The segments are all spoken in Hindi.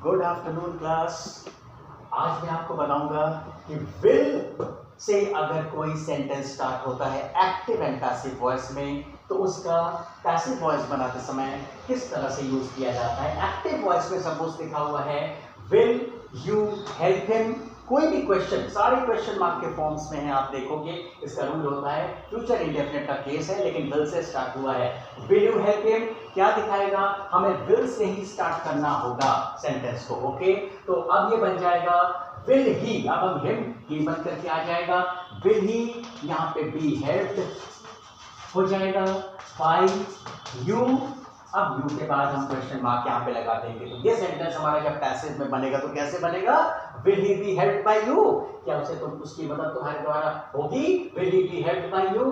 Good afternoon class. आज मैं आपको बताऊंगा कि विल से अगर कोई सेंटेंस स्टार्ट होता है एक्टिव एंड पैसिव वॉइस में तो उसका पैसिव वॉइस बनाते समय किस तरह से यूज किया जाता है। एक्टिव वॉइस में सपोज लिखा हुआ है विल यू हेल्प हिम, कोई भी क्वेश्चन, सारे क्वेश्चन मार्क के फॉर्म्स में है, आप देखोगे इसका रूल होता है फ्यूचर इंडेफिनिट का केस है लेकिन विल से स्टार्ट हुआ है। विल यू हेल्प हिम क्या दिखाएगा, हमें विल से ही स्टार्ट करना होगा सेंटेंस को। ओके, तो अब ये बन जाएगा विल ही, अब हम हिम ही बन करके आ जाएगा विल ही, यहाँ पे बी हेल्प्ड हो जाएगा बाय यू। अब यू के बाद हम क्वेश्चन मार्क यहाँ पे लगा देंगे तो ये सेंटेंस हमारा जब पैसिव में बनेगा तो कैसे बनेगा, will he be helped by you, क्या उसे तो उसकी मदद तुम्हारे द्वारा होगी, will he be helped by you.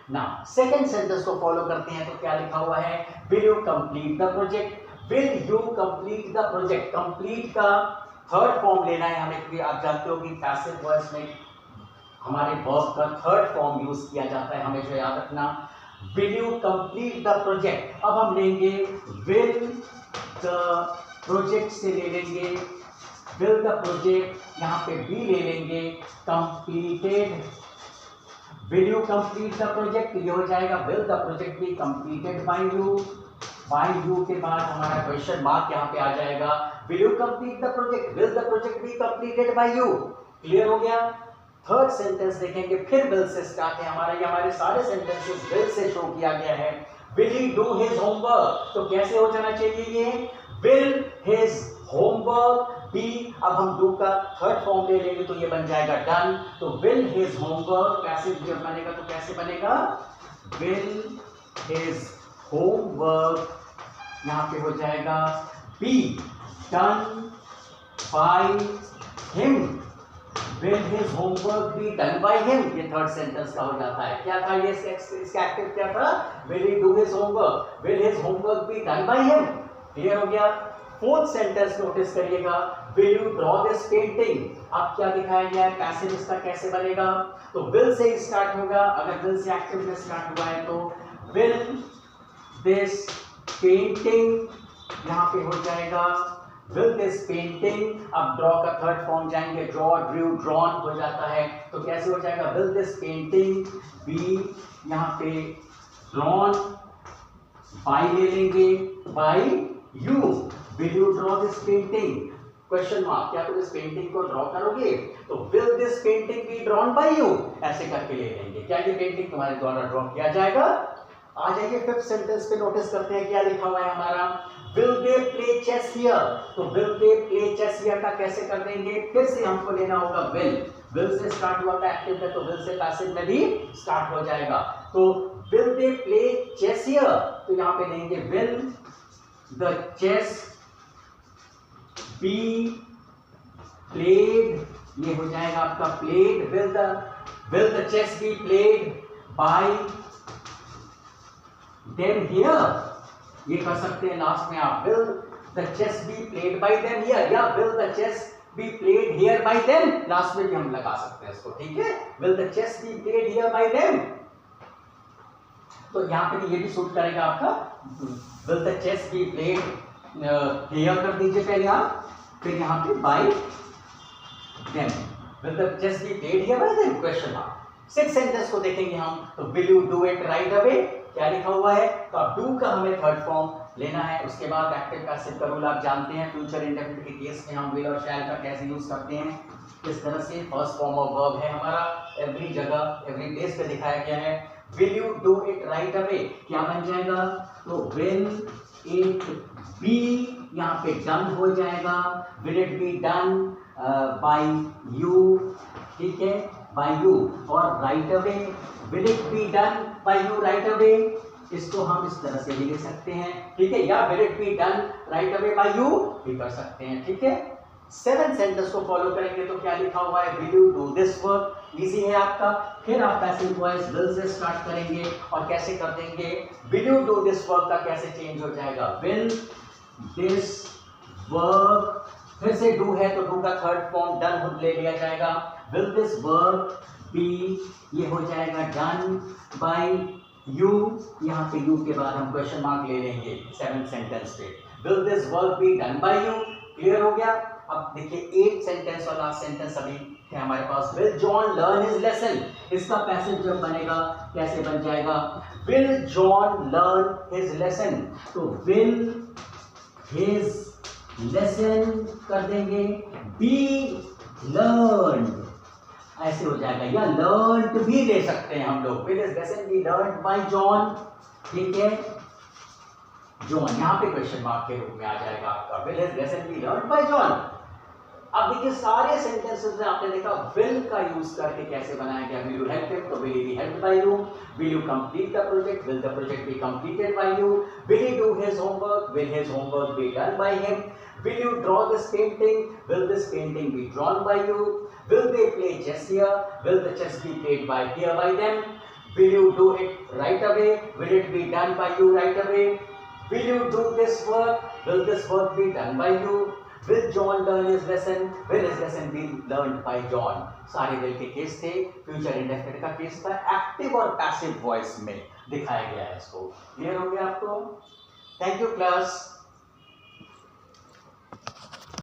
Now second sentence को फॉलो करते हैं तो क्या लिखा हुआ है, will you complete the project, will you complete the project. Complete का थर्ड फॉर्म लेना है हमें, क्योंकि आप जानते हो कि पैसिव वॉइस में हमारे वर्ब का थर्ड फॉर्म यूज किया जाता है, हमेशा याद रखना। Will you complete the project, अब हम लेंगे विल द प्रोजेक्ट से ले लेंगे विल द प्रोजेक्ट, यहाँ पे बी ले लेंगे completed, will you complete the project, ये हो जाएगा will the project be completed by you. By you के बाद हमारा क्वेश्चन मार्क यहाँ पे आ जाएगा, will you complete the project, will the project be completed by you. Clear हो गया। थर्ड सेंटेंस देखेंगे फिर विल से स्टार्ट है हमारा, ये हमारे सारे सेंटेंसेस विल से शो किया गया है। Will he do his homework, तो कैसे हो जाना चाहिए ये, विल हिज होमवर्क बी, अब हम डू का थर्ड फॉर्म ले लेंगे तो ये बन जाएगा डन। तो विल हिज होमवर्क पैसिव जब बनेगा तो कैसे बनेगा, विल हिज होमवर्क, यहाँ पे हो जाएगा B done by him, will his homework be done by him, ये थर्ड सेंटेंस का हो जाता है। क्या था ये, इसका एक्टिव क्या था, will he do his homework, will his homework be done by him. Clear हो गया। फोर्थ सेंटेंस नोटिस करिएगा, will you draw this painting, अब क्या दिखाया गया है, पैसिव इसका कैसे बनेगा, तो विल से ही स्टार्ट होगा, अगर विल से एक्टिव में स्टार्ट हुआ है तो विल दिस पेंटिंग, यहाँ पे हो जाएगा विल दिस पेंटिंग। अब ड्रॉ का थर्ड फॉर्म जाएंगे, ड्रॉ ड्रू ड्रॉन हो जाता है, तो कैसे हो जाएगा, विल दिस पेंटिंग बी, यहाँ पे ड्रॉन बाय ले लेंगे by you, will you draw this painting question mark, क्या तुम इस पेंटिंग को ड्रॉ करोगे, तो will this painting be drawn by you, ऐसे करके ले लेंगे, क्या ये पेंटिंग तुम्हारे द्वारा ड्रॉ किया जाएगा। आ जाइए फिफ्थ सेंटेंस पे, नोटिस करते हैं क्या लिखा हुआ है हमारा, will they play chess here, तो will they play chess here का कैसे कर देंगे, फिर से हमको लेना होगा विल से स्टार्ट हुआ था एक्टिव में तो विल से पैसिव में भी स्टार्ट हो जाएगा, तो will they play chess here, तो यहाँ पे लेंगे will the chess be played, ये हो जाएगा आपका played, will the chess be played by them here, ये कर सकते हैं लास्ट में आप, will the chess be played by them here, या will the chess be played here by them, last में भी हम लगा सकते हैं इसको, ठीक है, will the chess be played here by them, तो यहाँ पे ये भी सूट करेगा आपका, will the chess be played here कर दीजिए पहले आप, फिर यहाँ पे by them, will the chess be played here by them question mark. Six sentence को देखेंगे हम, तो will you do it right away, क्या लिखा हुआ है, तो अब डू का हमें थर्ड फॉर्म लेना है, उसके बाद एक्टिव पैसिव का रूल आप जानते हैं, फ्यूचर इंडेफिनिट के केस में हम विल और शैल का कैसे यूज करते हैं, इस तरह से फर्स्ट फॉर्म ऑफ वर्ब है हमारा, एवरी जगह एवरी प्लेस पे दिखाया गया है। Will you do it right away क्या बन जाएगा, तो विल इट बी, यहाँ पे डन हो जाएगा, will it be done bye you, ठीक है, बाय यू, और right away, will it be done bye you right away, इसको हम इस तरह से भी लिख सकते हैं, ठीक है, या will it be done right away by you भी कर सकते हैं, ठीक है। सेवन सेंटेंस को फॉलो करेंगे तो क्या लिखा हुआ है, will you do this work, easy है आपका, फिर आप passive voice will say start करेंगे और कैसे कर देंगे, will you do this work का कैसे चेंज हो जाएगा, विल दिस वर्क, फिर से डू है तो डू का थर्ड फॉर्म डन ले लिया जाएगा, विल दिस वर्क बी, ये हो जाएगा डन बाय यू, यहाँ पे यू के बाद हम क्वेश्चन मार्क ले लेंगे सेवन सेंटेंस पे, will this work B done bye you, clear हो गया। अब देखिए 8 सेंटेंस और लास्ट सेंटेंस अभी है हमारे पास। Will John learn his lesson, इसका पैसिव जब बनेगा कैसे बन जाएगा, will John learn his lesson, तो विल हिज लेसन कर देंगे बी लर्न, ऐसे हो जाएगा, या लर्न भी ले सकते हैं हम लोग। Will his lesson be learn by John, ठीक है, जॉन यहाँ पे क्वेश्चन मार्क के रूप में आ जाएगा आपका, will his lesson be learn by John. अब देखिए सारे सेंटेंसेस में आपने देखा विल का यूज करके कैसे बनाया गया। विल यू हेल्प हिम, तो will he be helped by you. Will you complete the project, will the project be completed by you. Will he do his homework, will his homework be done by him. Will you draw this painting, will this painting be drawn by you. Will they play chess here, will the chess be played by here by them. Will you do it right away, will it be done bye you right away. Will you do this work? Will this work be done by you? Will John learn his lesson? Will his lesson be learned by John? सारे will के केस थे, फ्यूचर इंडेफिनिट का केस था, एक्टिव और पैसिव वॉइस में दिखाया गया है इसको। क्लियर हो गया आपको? Thank you class.